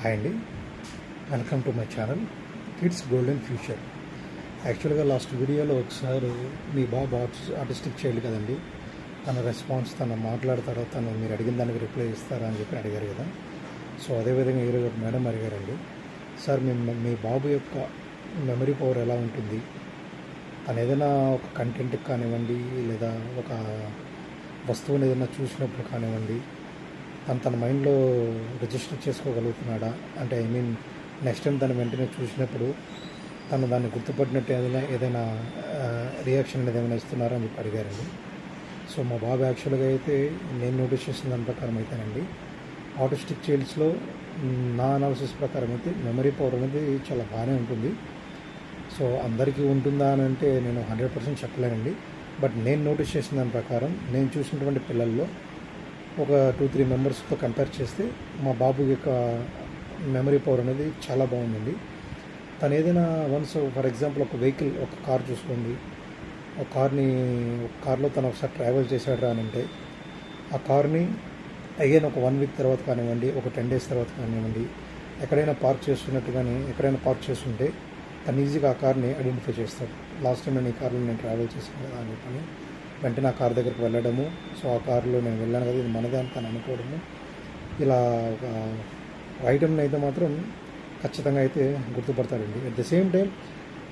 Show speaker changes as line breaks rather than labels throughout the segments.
Hi అండి, welcome to my channel kids golden future. యాక్చువల్గా last వీడియోలో ఒకసారి మీ బాబు ఆర్టిస్టిక్ చైల్డ్ కదండి, తన రెస్పాన్స్ తను మాట్లాడతారో తను మీరు అడిగిన దానికి రిప్లై ఇస్తారా అని చెప్పి అడిగారు కదా. సో అదేవిధంగా ఈరోజు ఒక మేడం అడిగారండి, సార్ మీ బాబు యొక్క మెమరీ పవర్ ఎలా ఉంటుంది, తను ఏదైనా ఒక కంటెంట్కి కానివ్వండి లేదా ఒక వస్తువుని ఏదైనా చూసినప్పుడు కానివ్వండి తన మైండ్లో రిజిస్టర్ చేసుకోగలుగుతున్నాడా, అంటే నెక్స్ట్ టైం తను వెంటనే చూసినప్పుడు తను దాన్ని గుర్తుపట్టినట్టు ఏదైనా రియాక్షన్ అనేది ఏమైనా ఇస్తున్నారా అని చెప్పి అడిగారండి. సో మా బాబు యాక్చువల్గా అయితే నేను నోటీస్ చేసిన దాని ప్రకారం అయితేనండి, ఆటిస్టిక్ చైల్డ్స్లో నా అనాలిసిస్ ప్రకారం అయితే మెమరీ పవర్ అనేది చాలా బాగానే ఉంటుంది. సో అందరికీ ఉంటుందా అని అంటే నేను 100% చెప్పలేనండి. బట్ నేను నోటీస్ చేసిన దాని ప్రకారం నేను చూసినటువంటి పిల్లల్లో ఒక 2-3 మెంబర్స్తో కంపేర్ చేస్తే మా బాబు యొక్క మెమరీ పవర్ అనేది చాలా బాగుందండి. తను ఏదైనా వన్స్ ఫర్ ఎగ్జాంపుల్ ఒక వెహికల్, ఒక కార్ చూసుకోండి, ఒక కార్లో తను ఒకసారి ట్రావెల్ చేశాడు అని అంటే ఆ కార్ని అగైన్ ఒక 1 వీక్ తర్వాత కానివ్వండి, ఒక 10 days తర్వాత కానివ్వండి, ఎక్కడైనా పార్క్ చేస్తున్నట్టు కానీ ఎక్కడైనా పార్క్ చేస్తుంటే తను ఈజీగా ఆ కార్ని ఐడెంటిఫై చేస్తాడు. లాస్ట్ టైం నేను ఈ కార్లో నేను ట్రావెల్ చేశాను కదా అని చెప్పని వెంటనే ఆ కార్ దగ్గరికి వెళ్ళడము, సో ఆ కారులో నేను వెళ్ళాను కదా ఇది మనదే అని తను అనుకోవడము, ఇలా ఒక ఐటమ్ని అయితే మాత్రం ఖచ్చితంగా అయితే గుర్తుపడతాడండి. At the same time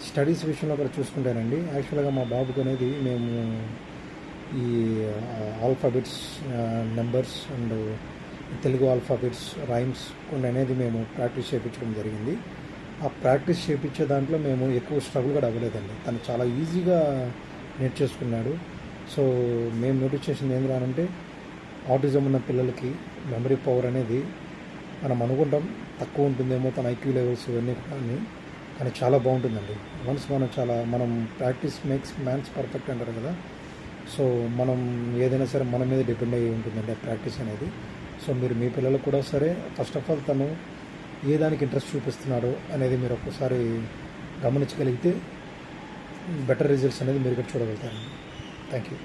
studies విషయంలో కూడా చూసుకుంటానండి, యాక్చువల్గా మా బాబుకి అనేది మేము ఈ alphabets, numbers and Telugu alphabets, rhymes కొన్ని అనేది మేము ప్రాక్టీస్ చేయించడం జరిగింది. ఆ ప్రాక్టీస్ చేయించే దాంట్లో మేము ఎక్కువ స్ట్రగుల్ కూడా అవ్వలేదండి, తను చాలా ఈజీగా నేర్చేసుకున్నాడు. సో మేము నోటీస్ చేసింది ఏంటంటే ఆటిజం ఉన్న పిల్లలకి మెమరీ పవర్ అనేది మనం అనుకుంటాం తక్కువ ఉంటుందేమో, తన ఐక్యూ లెవెల్స్ ఇవన్నీ కానీ చాలా బాగుంటుందండి. వన్స్ మనం ప్రాక్టీస్ మేక్స్ మ్యాన్స్ పర్ఫెక్ట్ అంటారు కదా. సో మనం ఏదైనా సరే మన మీద డిపెండ్ అయ్యి ఉంటుందండి ఆ ప్రాక్టీస్ అనేది. సో మీరు మీ పిల్లలకు కూడా సరే ఫస్ట్ ఆఫ్ ఆల్ తను ఏ దానికి ఇంట్రెస్ట్ చూపిస్తున్నాడో అనేది మీరు ఒక్కసారి గమనించగలిగితే బెటర్ రిజల్ట్స్ అనేది మీరు ఇక్కడ చూడగలుగుతారండి. Thank you.